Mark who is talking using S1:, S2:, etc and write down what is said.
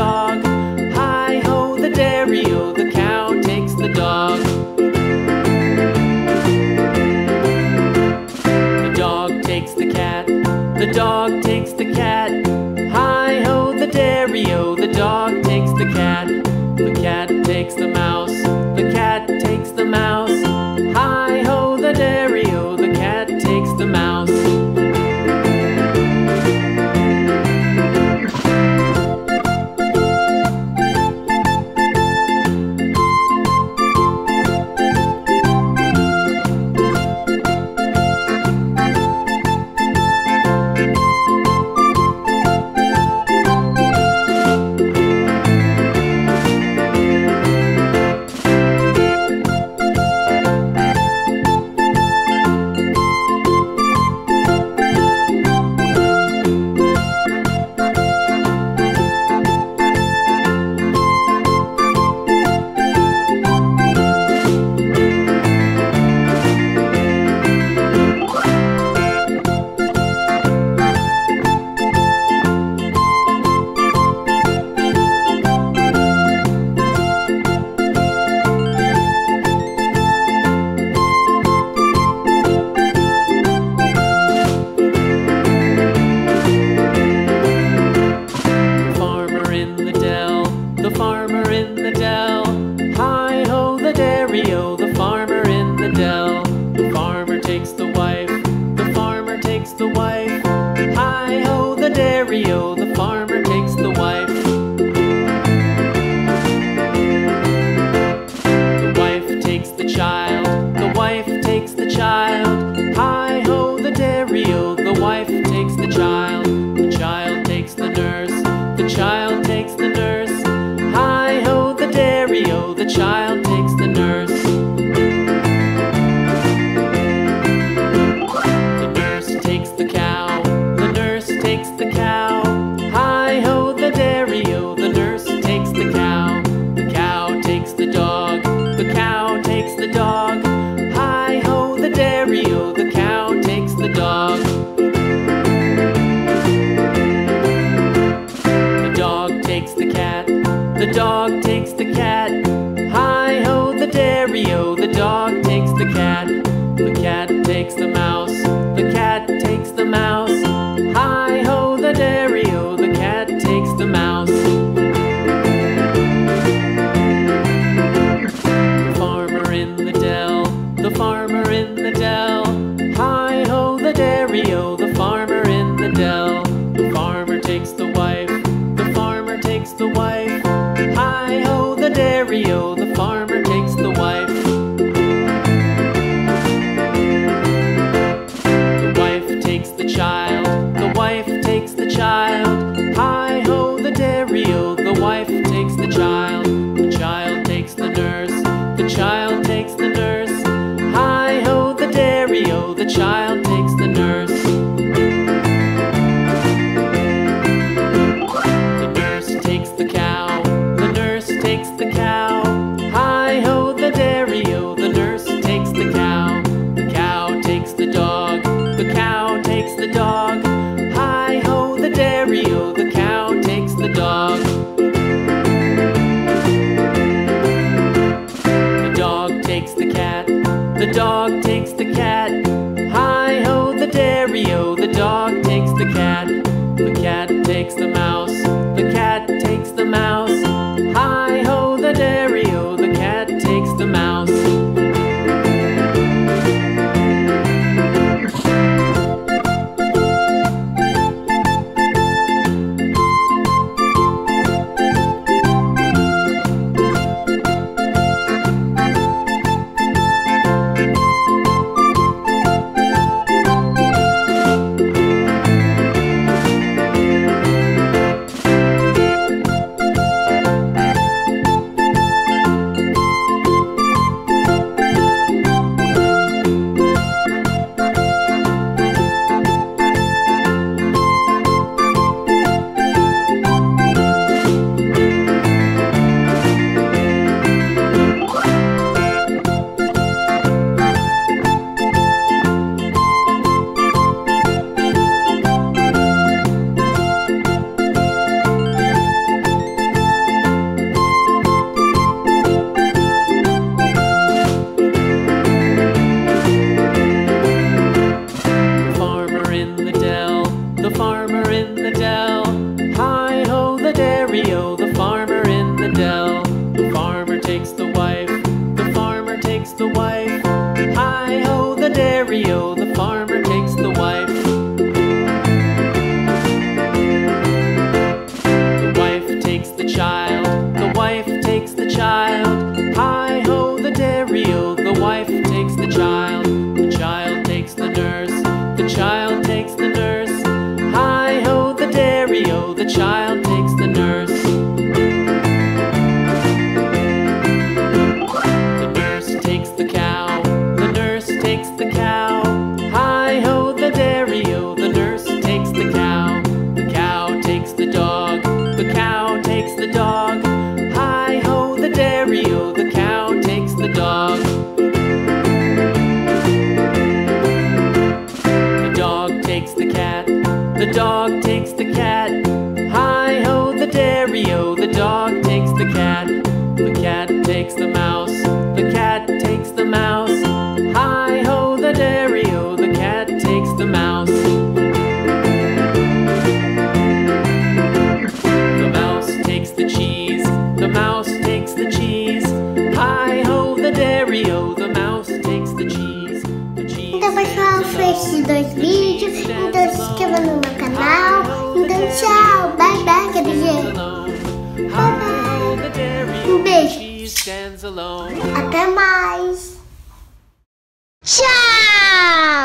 S1: dog. Hi-ho, the dairy-o, the cow takes the dog. The dog takes the cat. The dog takes the cat. Hi-ho, the dairy-o, the dog takes the cat. The cat takes the mouse. The cat takes the mouse. Hi-ho, the dairy-o, the cat takes the mouse. The dog takes the cat. Hi-ho, the dairy-o, the dog takes the cat. The cat takes the mouse. The cat takes the mouse. Hi-ho, the dairy-o, the cat takes the mouse. The farmer in the dell. The farmer in the dell. Hi-ho, the dairy-o, the farmer in the dell. The farmer takes the wife. The farmer takes the wife. Hi-ho,
S2: no meu canal. Então tchau, bye bye, Gatinha. Bye bye. Um beijo. Até mais. Tchau.